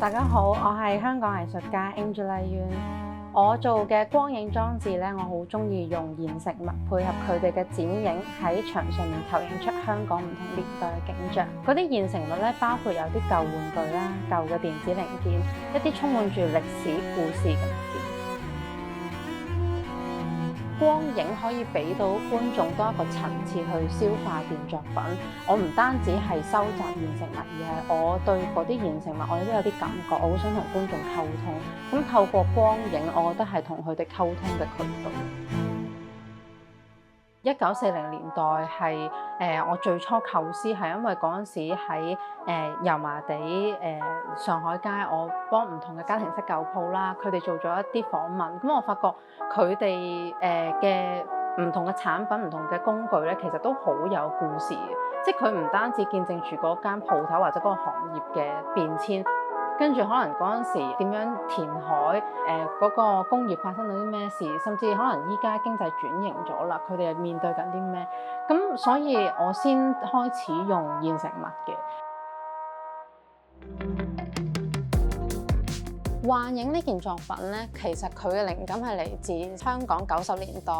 大家好，我係香港藝術家 Angela Yuen。我做嘅光影裝置咧，我好中意用現實物配合佢哋嘅剪影喺牆上面投影出香港唔同年代嘅景象。嗰啲現成物咧，包括有啲舊玩具啦、舊嘅電子零件，一啲充滿住歷史故事嘅物件。光影可以俾到觀眾多一個層次去消化件作品。我唔單止係收集現成物，而係我對嗰啲現成物我都有啲感覺，我好想同觀眾溝通。咁透過光影，我覺得係同佢哋溝通嘅渠道。1940年代係我最初構思，係因為嗰陣時喺油麻地上海街，我幫唔同嘅家庭式舊鋪啦，佢哋做咗一啲訪問，咁我發覺佢哋嘅唔同嘅產品、唔同嘅工具咧，其實都好有故事嘅，即係佢唔單止見證住嗰間鋪頭或者嗰個行業嘅變遷。跟住可能嗰陣時點樣填海，嗰個工業發生到啲咩事，甚至可能依家經濟轉型咗啦，佢哋係面對緊啲咩？咁所以我先開始用現成物嘅。幻影呢件作品咧，其實佢嘅靈感係嚟自香港90年代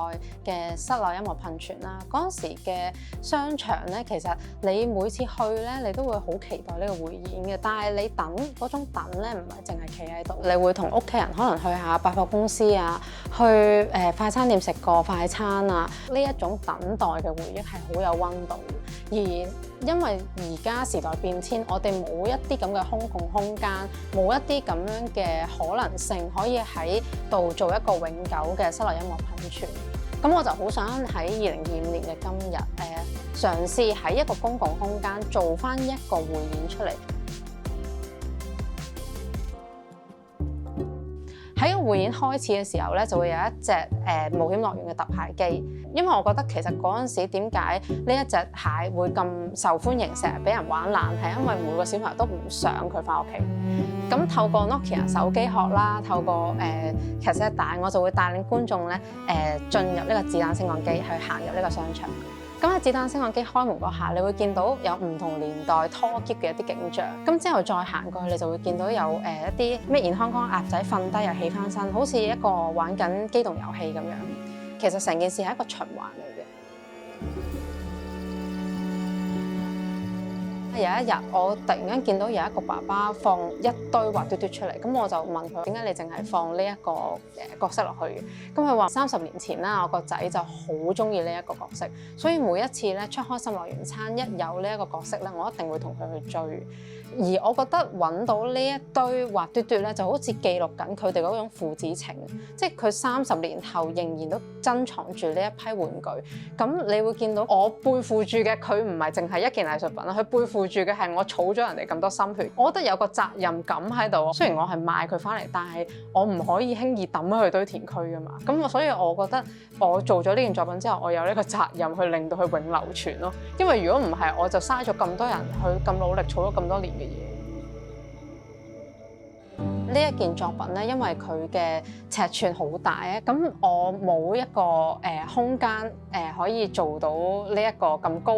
嘅室內音樂噴泉啦。嗰陣時嘅商場咧，其實你每次去咧，你都會好期待呢個匯演嘅。但係你等嗰種等咧，唔係淨係企喺度，你會同屋企人可能去下百貨公司啊，去快餐店食個快餐啊。呢一種等待嘅回憶係好有溫度嘅。而因為而家時代變遷，我哋冇一啲咁嘅公共空間，冇一啲咁樣嘅可能性，可以喺度做一個永久嘅室內音樂噴泉。咁我就好想喺2025年嘅今日，嘗試喺一個公共空間做返一個匯演出嚟。喺個匯演開始嘅時候咧，就會有一隻冒險樂園嘅特牌機，因為我覺得其實嗰陣時點解呢一隻蟹會咁受歡迎，成日俾人玩爛，係因為每個小朋友都唔想佢返屋企。咁透過 Nokia 手機殼啦，透過cassette帶，我就會帶領觀眾咧進入呢個子彈升降機，去行入呢個商場。咁喺子彈升降機開門嗰下，你會見到有唔同年代拖喼嘅一啲景象。咁之後再行過去，你就會見到有一啲咩健康康鴨仔瞓低又起翻身，好似一個玩緊機動遊戲咁樣。其實成件事係一個循環嚟嘅。有一日，我突然間見到有一個爸爸放一堆滑嘟嘟出嚟，咁我就問佢點解你淨係放呢一個角色落去嘅？咁佢話30年前啦，我個仔就好中意呢一個角色，所以每一次咧出開心樂園餐一有呢一個角色咧，我一定會同佢去追。而我覺得揾到呢一堆滑嘟嘟咧，就好似記錄緊佢哋嗰種父子情，即係佢30年後仍然都珍藏住呢一批玩具。咁你會見到我背負住嘅，佢唔係淨係一件藝術品啦，佢背負住嘅係我儲咗人哋咁多心血。我覺得有個責任感喺度。雖然我係賣佢翻嚟，但係我唔可以輕易抌咗去堆填區噶嘛。咁所以我覺得我做咗呢件作品之後，我有呢個責任去令到佢永流傳咯。因為如果唔係，我就嘥咗咁多人去咁努力儲咗咁多年嘅嘢。呢一件作品咧，因為佢嘅尺寸好大咧，咁我冇一個空間可以做到呢一個咁高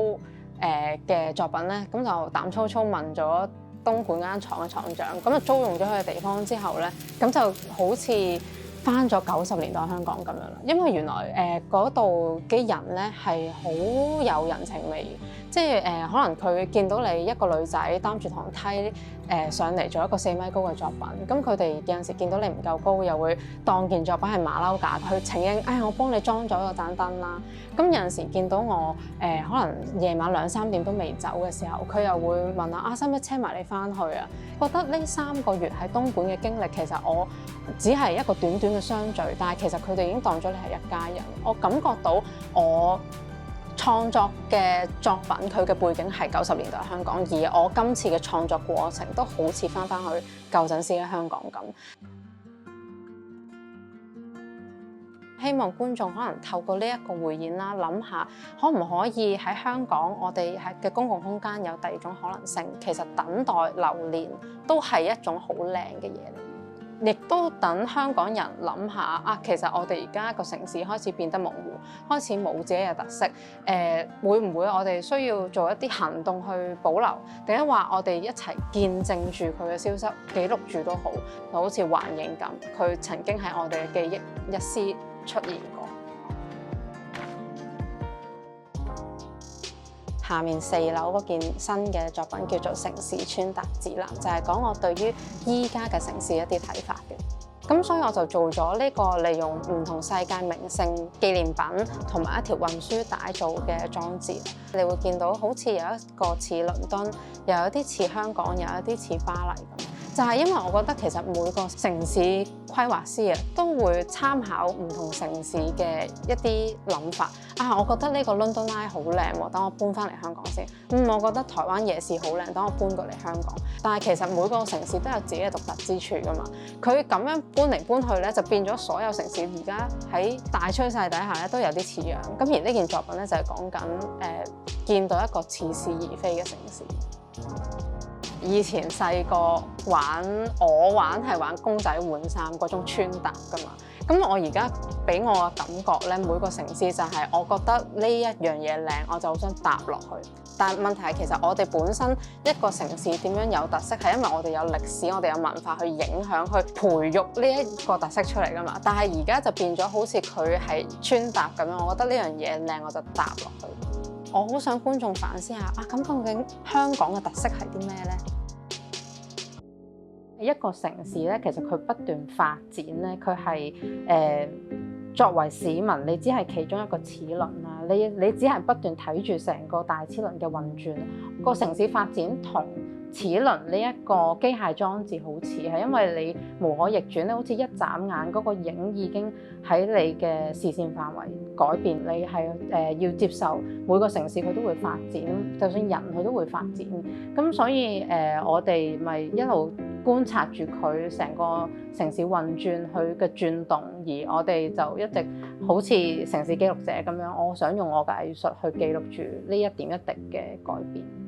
嘅作品咧，咁就膽粗粗問咗東莞間廠嘅廠長，咁就租用咗佢嘅地方之後咧，咁就好似返咗90年代香港咁樣啦。因為原來嗰度嘅人咧係好有人情味嘅，即係可能佢見到你一個女仔擔住堂梯上嚟做一個4米高嘅作品，咁佢哋有陣時見到你唔夠高，又會當件作品係馬騮架去請纓，我幫你裝咗個盞燈啦。咁有陣時見到我可能夜晚2、3點都未走嘅時候，佢又會問使唔使車埋你返去啊？覺得呢3個月喺東莞嘅經歷，其實我只係一個短短嘅相聚，但係其實佢哋已經當咗你係一家人。我感覺到我創作嘅作品，佢嘅背景係90年代香港，而我今次嘅創作過程都好似返去舊陣時嘅香港咁。希望觀眾可能透過呢一個匯演啦，諗下可唔可以喺香港，我哋嘅公共空間有第二種可能性。其實等待流連都係一種好靚嘅嘢嚟。亦都等香港人諗下啊，其實我哋而家個城市開始變得模糊，開始冇自己嘅特色。會唔會我哋需要做一啲行動去保留，定係話我哋一齊見證住佢嘅消失，記錄住都好，就好似幻影咁，佢曾經喺我哋嘅記憶一絲出現過。下面4樓嗰件新嘅作品叫做《城市穿搭指南》，就係講我對於依家嘅城市一啲睇法嘅。咁所以我就做咗呢個利用唔同世界名勝紀念品同埋一條運輸帶做嘅裝置。你會見到好似有一個似倫敦，又有啲似香港，又有啲似巴黎咁。就係因為我覺得其實每個城市規劃師啊，都會參考唔同城市嘅一啲諗法。啊，我覺得呢個倫敦拉好靚喎，等我搬翻嚟香港先。我覺得台灣夜市好靚，等我搬過嚟香港。但係其實每個城市都有自己嘅獨特之處㗎嘛。佢咁樣搬嚟搬去咧，就變咗所有城市而家喺大趨勢底下咧都有啲似樣。咁而呢件作品咧就係講緊見到一個似是而非嘅城市。以前細個我玩係玩公仔換衫嗰種穿搭㗎嘛，咁我而家俾我嘅感覺咧，每個城市就係我覺得呢一樣嘢靚，我就好想搭落去。但係問題係其實我哋本身一個城市點樣有特色，係因為我哋有歷史，我哋有文化去影響、去培育呢一個特色出嚟㗎嘛。但係而家就變咗好似佢係穿搭咁樣，我覺得呢樣嘢靚我就搭落去。我好想觀眾反思下啊，咁究竟香港嘅特色係啲咩呢？一個城市咧，其實佢不斷發展咧，佢係作為市民，你只係其中一個齒輪啦。你只係不斷睇住成個大齒輪嘅運轉。個城市發展同齒輪呢一個機械裝置好似，係因為你無可逆轉咧，好似一眨眼嗰個影已經喺你嘅視線範圍改變。你係要接受每個城市佢都會發展，就算人佢都會發展。咁所以我哋咪一路觀察住佢成個城市運轉佢嘅轉動，而我哋就一直好似城市記錄者咁樣，我想用我嘅藝術去記錄住呢一點一滴嘅改變。